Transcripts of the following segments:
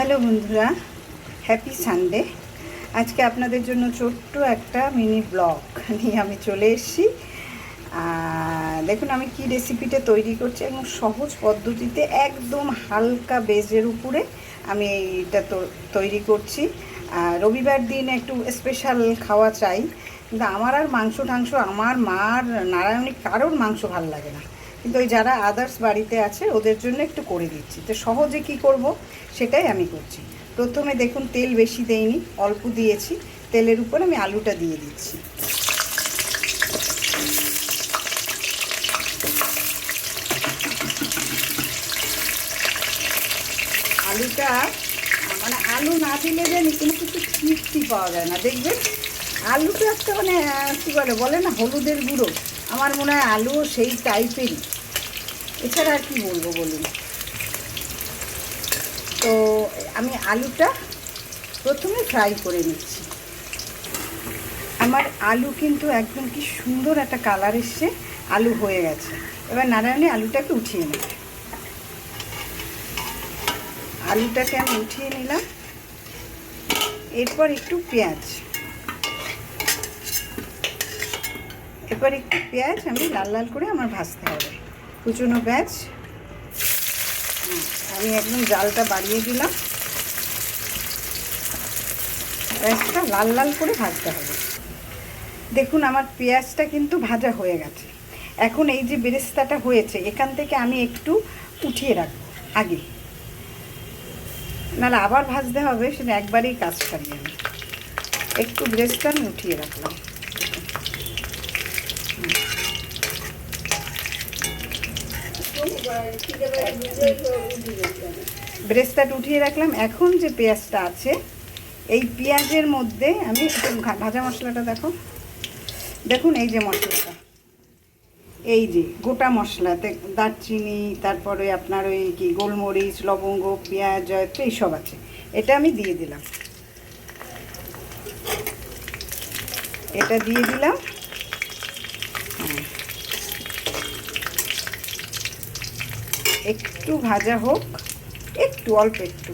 Hello বন্ধুরা, happy Sunday. আজকে আপনাদের জন্য ছোট্ট একটা মিনি ব্লগ নিয়ে আমি চলে এসেছি। দেখুন আমি কি রেসিপিটা তৈরি করছি এবং সহজ পদ্ধতিতে একদম হালকা বেজের উপরে আমি এইটা তৈরি করছি। রবিবার দিন একটু স্পেশাল খাওয়া চাই, কিন্তু আমার আর মাংস টাংস, আমার মার নারায়ণী কারোর মাংস ভাল লাগে না, কিন্তু ওই যারা আদার্স বাড়িতে আছে ওদের জন্য একটু করে দিচ্ছি। তো সহজে কি করব সেটাই আমি করছি। প্রথমে দেখুন তেল বেশি দেইনি, অল্প দিয়েছি। তেলের উপর আমি আলুটা দিয়ে দিচ্ছি। আলুটা মানে আলু না দিলে জানি কোনো কিছু তৃপ্তি পাওয়া যায় না। দেখবেন আলুটা একটা মানে কী বলে না হলুদের গুঁড়ো, আমার মনে হয় আলুও সেই টাইপেরই। এছাড়া আর কি বলবো বলুন। তো আমি আলুটা প্রথমে ফ্রাই করে নিচ্ছি। আমার আলু কিন্তু একদম কি সুন্দর একটা কালার এসছে, আলু হয়ে গেছে। এবার নারায়ণী আলুটাকে উঠিয়ে নেব। আলুটাকে আমি উঠিয়ে নিলাম। এরপর একটু পেঁয়াজ, আমি লাল লাল করে আমার ভাজতে হবে। কুচনো পেঁয়াজ আমি একদম জালটা বাড়িয়ে দিলাম। পেঁয়াজটা লাল লাল করে ভাজতে হবে। দেখুন আমার পেঁয়াজটা কিন্তু ভাজা হয়ে গেছে। এখন এই যে বেরেস্তাটা হয়েছে এখান থেকে আমি একটু উঠিয়ে রাখবো আগে, নাহলে আবার ভাজতে হবে, সেটা একবারেই কাজ সারি। আমি একটু বেরেস্তা আমি উঠিয়ে রাখলাম। বেরেস্তাটা উঠিয়ে রাখলাম। এখন যে পেঁয়াজটা আছে এই পেঁয়াজের মধ্যে আমি ভাজা মশলাটা দেখুন এই যে মশলাটা, এই যে গোটা মশলাতে দারচিনি, তারপরে আপনার ওই কি গোলমরিচ, লবঙ্গ, পেঁয়াজ, জয়ত্রী এইসব আছে। এটা আমি দিয়ে দিলাম, এটা দিয়ে দিলাম। একটু ভাজা হোক, একটু অল্প একটু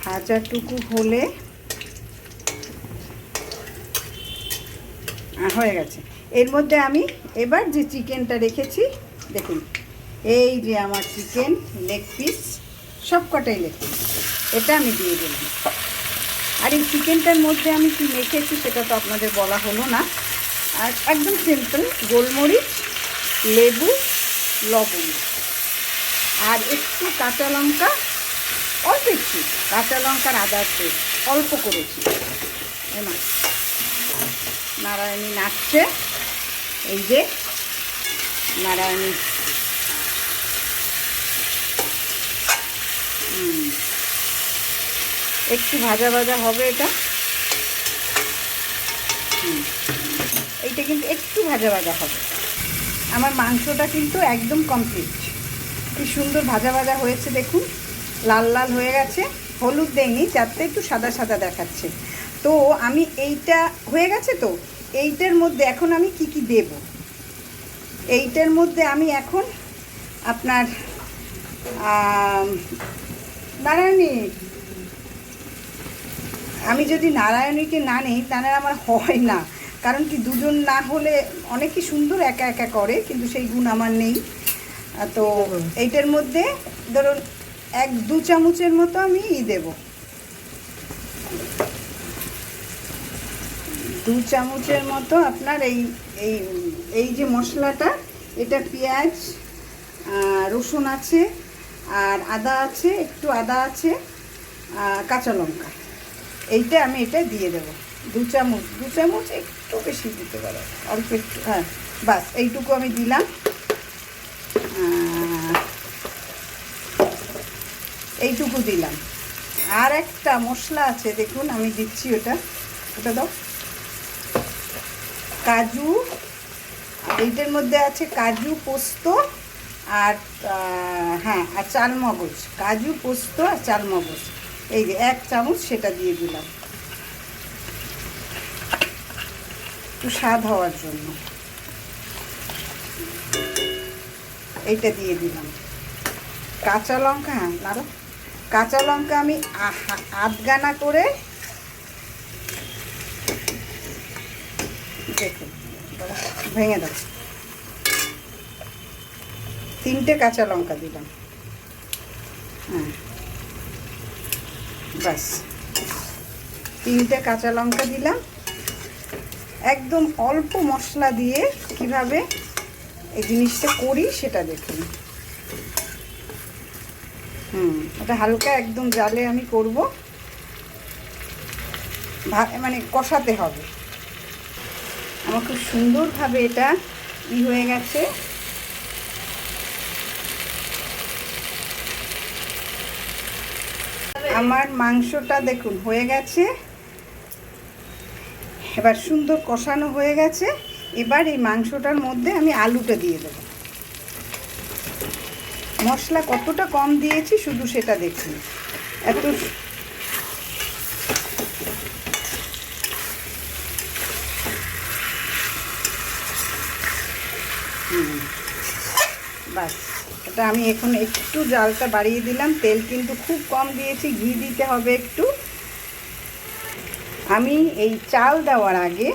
ভাজাটুকু হলে হয়ে গেছে। এর মধ্যে আমি এবার যে চিকেনটা রেখেছি, দেখুন এই যে আমার চিকেন লেগ পিস, সব কটাই লেগ পিস, এটা আমি দিয়ে দিলাম। আর এই চিকেনটার মধ্যে আমি কি মেখেছি সেটা তো আপনাদের বলা হলো না। আর একদম সিম্পল, গোলমরিচ, লেবু, লবণ আর একটু কাঁচা লঙ্কা, অল্প একটু কাঁচা লঙ্কার আদার পেস্ট অল্প করেছি। এমন নারায়ণী নাচছে, এই যে নারায়ণী। একটু ভাজা ভাজা হবে এটা। এইটা কিন্তু একটু ভাজা ভাজা হবে। আমার মাংসটা কিন্তু একদম কমপ্লিট। কি সুন্দর ভাজা ভাজা হয়েছে দেখুন, লাল লাল হয়ে গেছে। হলুদ দেয়নি যাতে একটু সাদা সাদা দেখাচ্ছে। তো আমি এইটা হয়ে গেছে। তো এইটার মধ্যে এখন আমি কি কি দেব, এইটার মধ্যে আমি এখন আপনার নারায়ণী, আমি যদি নারায়ণীকে না নিই তাহলে আমার হয় না। কারণ কি দুজন না হলে অনেকই সুন্দর একা একা করে, কিন্তু সেই গুণ আমার নেই। তো এইটার মধ্যে ধরুন 1-2 চামচের মতো আমি দেব, 2 চামচের মতো আপনার এই এই এই যে মশলাটা, এটা পেঁয়াজ, রসুন আছে আর আদা আছে, একটু আদা আছে, কাঁচা লঙ্কা, এইটা আমি এটা দিয়ে দেবো। 2 চামচ একটু বেশি দিতে পারো, অল্প একটু, হ্যাঁ বাস এইটুকু আমি দিলাম। এইটুকু দিলাম। আর একটা মশলা আছে দেখুন আমি দিচ্ছি, ওটা দাও। কাজু, এইটার মধ্যে আছে কাজু, পোস্ত আর হ্যাঁ আর চালমগজ, কাজু, পোস্ত আর চালমগজ, এই যে 1 চামচ সেটা দিয়ে দিলাম একটু স্বাদ হওয়ার জন্য। এইটা দিয়ে দিলাম। কাঁচা লঙ্কা, হ্যাঁ নাড়ো, কাঁচা লঙ্কা আমি আধগানা করে, দেখুন ভেঙে দাও, 3টে কাঁচা লঙ্কা দিলাম। হ্যাঁ ব্যাস, 3টে কাঁচা লঙ্কা দিলাম। একদম অল্প মশলা দিয়ে কিভাবে এই জিনিসটা করি সেটা দেখুন। এটা হালকা একদম জালে আমি করব, মানে কষাতে হবে। আমার খুব সুন্দরভাবে এটা হয়ে গেছে। আমার মাংসটা দেখুন হয়ে গেছে, এবার সুন্দর কষানো হয়ে গেছে। এবার এই মাংসটার মধ্যে আমি আলুটা দিয়ে দেবো। মশলা কতটা কম দিয়েছি শুধু সেটা দেখুন। এত বাস, এটা আমি এখন একটু জালটা বাড়িয়ে দিলাম। তেল কিন্তু খুব কম দিয়েছি, ঘি দিতে হবে একটু। আমি এই চাল দেওয়ার আগে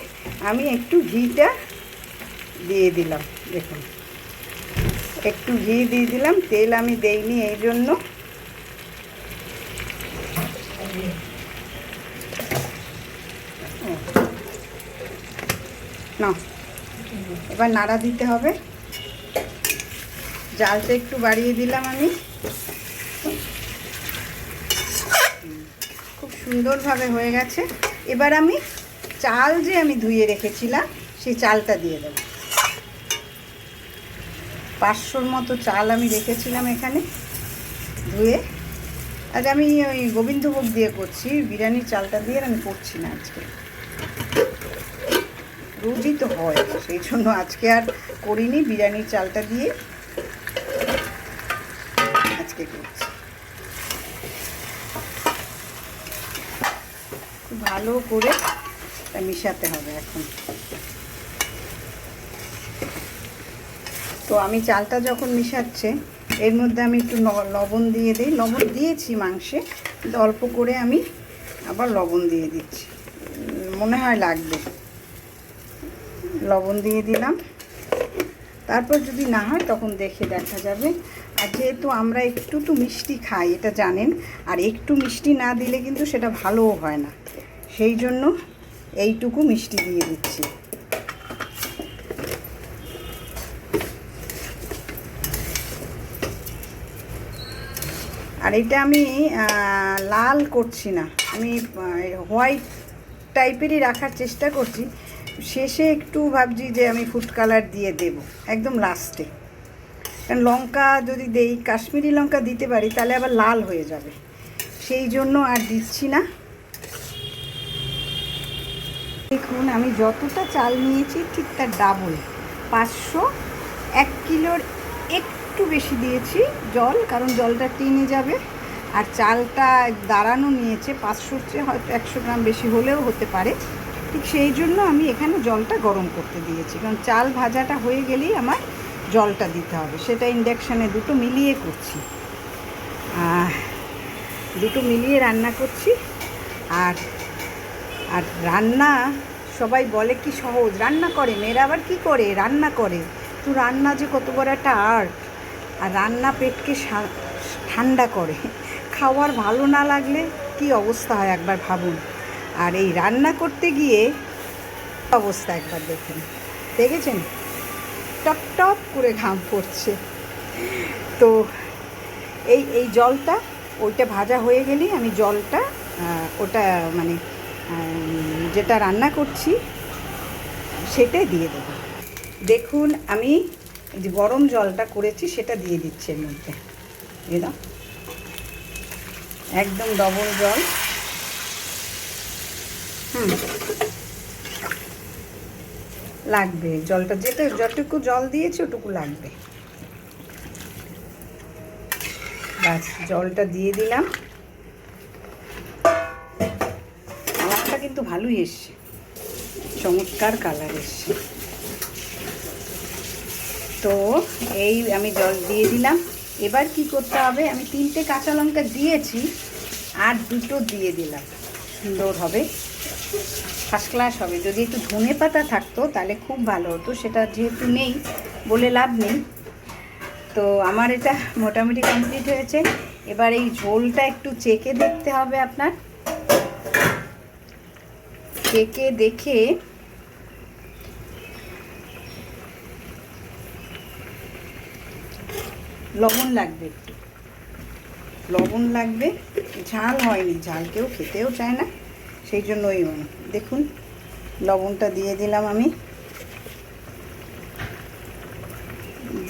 আমি একটু ঘিটা দিয়ে দিলাম, দেখুন একটু ঘি দিয়ে দিলাম। তেল আমি দেইনি এই জন্য। না, এবার নাড়া দিতে হবে। জালটা একটু বাড়িয়ে দিলাম আমি। খুব সুন্দরভাবে হয়ে গেছে। এবার আমি চাল যে আমি ধুয়ে রেখেছিলাম সেই চালটা দিয়ে দেব। 500-র মতো চাল আমি রেখেছিলাম এখানে ধুয়ে। আজ আমি ওই গোবিন্দভোগ দিয়ে করছি, বিরিয়ানির চালটা দিয়ে আমি করছি না আজকে। রোজই তো হয়, সেই জন্য আজকে আর করিনি, বিরিয়ানির চালটা দিয়ে আজকে করছি। খুব ভালো করে মিশাতে হবে এখন। তো আমি চালটা যখন মিশাচ্ছে এর মধ্যে আমি একটু লবণ দিয়ে দিই। লবণ দিয়েছি মাংসে, কিন্তু অল্প করে আমি আবার লবণ দিয়ে দিচ্ছি, মনে হয় লাগবে। লবণ দিয়ে দিলাম। তারপর যদি না হয় তখন দেখা যাবে। আর যেহেতু আমরা একটু তো মিষ্টি খাই, এটা জানেন, আর একটু মিষ্টি না দিলে কিন্তু সেটা ভালোও হয় না, সেই জন্য এইটুকু মিষ্টি দিয়ে দিচ্ছি। আর এটা আমি লাল করছি না, আমি হোয়াইট টাইপেরই রাখার চেষ্টা করছি। শেষে একটু ভাবছি যে আমি ফুড কালার দিয়ে দেব একদম লাস্টে, কারণ লঙ্কা যদি দেই, কাশ্মীরি লঙ্কা দিতে পারি তাহলে আবার লাল হয়ে যাবে, সেই জন্য আর দিচ্ছি না। দেখুন আমি যতটা চাল নিয়েছি ঠিক তার ডাবল, 500, 1 কিলোর একটু বেশি দিয়েছি জল, কারণ জলটা টেনে যাবে। আর চালটা দাঁড়ানো নিয়েছে 500-র চেয়ে হয়তো 100 গ্রাম বেশি হলেও হতে পারে, ঠিক সেই জন্য আমি এখানে জলটা গরম করতে দিয়েছি। কারণ চাল ভাজাটা হয়ে গেলেই আমার জলটা দিতে হবে, সেটা ইন্ডাকশানে দুটো মিলিয়ে করছি, দুটো মিলিয়ে রান্না করছি। আর আর রান্না সবাই বলে কি সহজ, রান্না করে মেয়েরা আবার কি করে রান্না করে, তো রান্না যে কত বড় একটা আর্ট। আর রান্না পেটকে ঠান্ডা করে, খাওয়ার ভালো না লাগলে কি অবস্থা হয় একবার ভাবুন। আর এই রান্না করতে গিয়ে অবস্থা একবার দেখেছেন, টপ টপ করে ঘাম পড়ছে। তো এই জলটা ওইটা ভাজা হয়ে গেলেই আমি জলটা ওটা মানে যেটা রান্না করছি সেটাই দিয়ে দেবো। দেখুন আমি যে গরম জলটা করেছি সেটা দিয়ে দিচ্ছি এর মধ্যে, দিয়ে দাও একদম ডবল জল। লাগবে জলটা, যতটুকু জল দিয়েছি ওটুকু লাগবে। ব্যাস জলটা দিয়ে দিলাম। কালারটা কিন্তু ভালোই এসছে, চমৎকার কালার এসছে। তো এই আমি জল দিয়ে দিলাম, এবার কি করতে হবে, আমি 3টে কাঁচা লঙ্কা দিয়েছি, আর 2টো দিয়ে দিলাম। সুন্দর হবে, ফার্স্ট ক্লাস হবে। যদি একটু ধনে পাতা থাকতো তাহলে খুব ভালো হতো, সেটা যেহেতু নেই বলে লাভ নেই। তো আমার এটা মোটামুটি কমপ্লিট হয়েছে। এবার এই ঝোলটা একটু চেখে দেখতে হবে আপনার, চেখে দেখে লবণ লাগবে, একটু লবণ লাগবে। ঝাল হয়নি, ঝাল কেউ খেতেও চায় না, সেই জন্য ওই দেখুন লবণটা দিয়ে দিলাম, আমি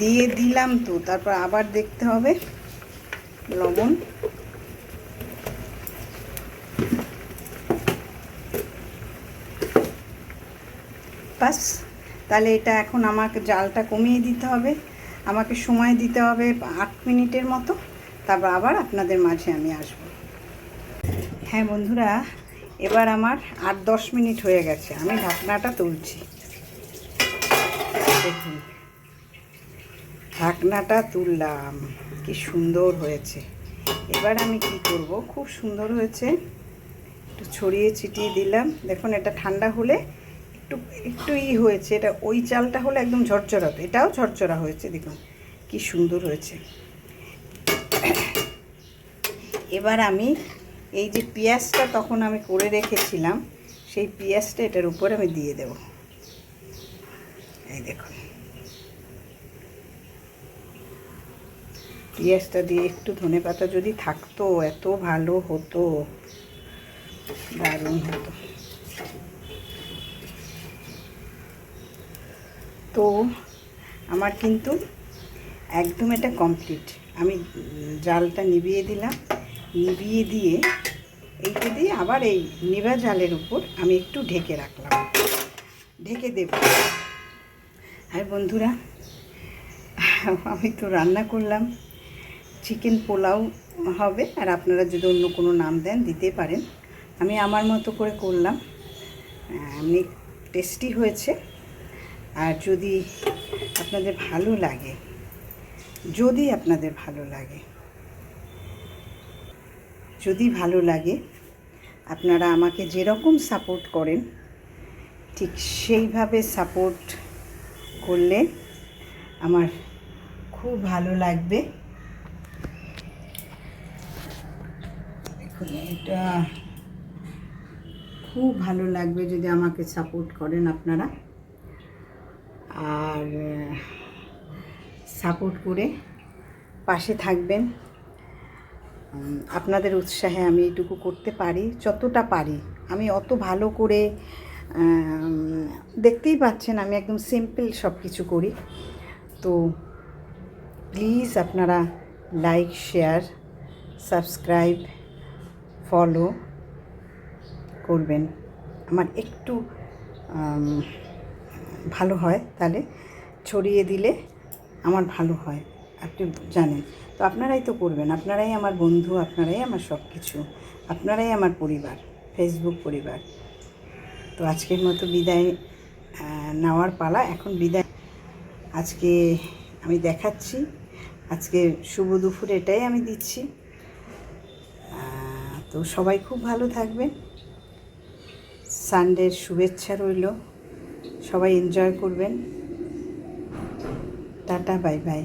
দিয়ে দিলাম। তো তারপর আবার দেখতে হবে লবণ। বাস, তাহলে এটা এখন আমাকে জালটা কমিয়ে দিতে হবে, আমাকে সময় দিতে হবে 8 মিনিটের মতো, তারপর আবার আপনাদের মাঝে আমি আসব। হ্যাঁ বন্ধুরা, এবার আমার 8-10 মিনিট হয়ে গেছে, আমি ঢাকনাটা তুলছি। দেখুন ঢাকনাটা তুললাম, কি সুন্দর হয়েছে। এবার আমি কি করব, খুব সুন্দর হয়েছে, একটু ছড়িয়ে ছিটিয়ে দিলাম। দেখুন এটা ঠান্ডা হলে একটু একটু হয়েছে, এটা ওই চালটা হলে একদম ঝরঝরা হতো, এটাও ঝরঝরা হয়েছে। দেখুন কি সুন্দর হয়েছে। এবার আমি এই যে পেঁয়াজটা তখন আমি করে রেখেছিলাম, সেই পেঁয়াজটা এটার উপর আমি দিয়ে দেব। এই দেখুন পেঁয়াজটা দিয়ে একটু ধনেপাতা যদি থাকতো এত ভালো হতো, দারুণ হতো। তো আমার কিন্তু একদম এটা কমপ্লিট। আমি জালটা নিভিয়ে দিলাম, নিভিয়ে দিয়ে এইটা দিয়ে আবার এই নিভা জালের উপর আমি একটু ঢেকে রাখলাম, ঢেকে দেব। আর বন্ধুরা, আমি তো রান্না করলাম চিকেন পোলাও হবে, আর আপনারা যদি অন্য কোনো নাম দেন দিতে পারেন। আমি আমার মতো করে করলাম, এমনি টেস্টি হয়েছে। আর যদি আপনাদের ভালো লাগে, যদি ভালো লাগে আপনারা আমাকে যেরকম সাপোর্ট করেন ঠিক সেইভাবে সাপোর্ট করলে আমার খুব ভালো লাগবে। দেখুন এটা খুব ভালো লাগবে যদি আমাকে সাপোর্ট করেন আপনারা, আর সাপোর্ট করে পাশে থাকবেন। আপনাদের উৎসাহে আমি এটুকু করতে পারি, যতটা পারি। আমি অত ভালো করে দেখতেই পাচ্ছেন আমি একদম সিম্পল সব কিছু করি। তো প্লিজ আপনারা লাইক, শেয়ার, সাবস্ক্রাইব, ফলো করবেন। আমার একটু ভালো হয়, তাহলে ছড়িয়ে দিলে আমার ভালো হয়, আপনি জানেন। তো আপনারাই তো করবেন, আপনারাই আমার বন্ধু, আপনারাই আমার সব কিছু, আপনারাই আমার পরিবার, ফেসবুক পরিবার। তো আজকের মতো বিদায় নেওয়ার পালা, এখন বিদায়। আজকে আমি দেখাচ্ছি, আজকে শুভ দুপুর এটাই আমি দিচ্ছি। তো সবাই খুব ভালো থাকবেন, সানডের শুভেচ্ছা রইল, সবাই এনজয় করবেন। Tata, bye bye.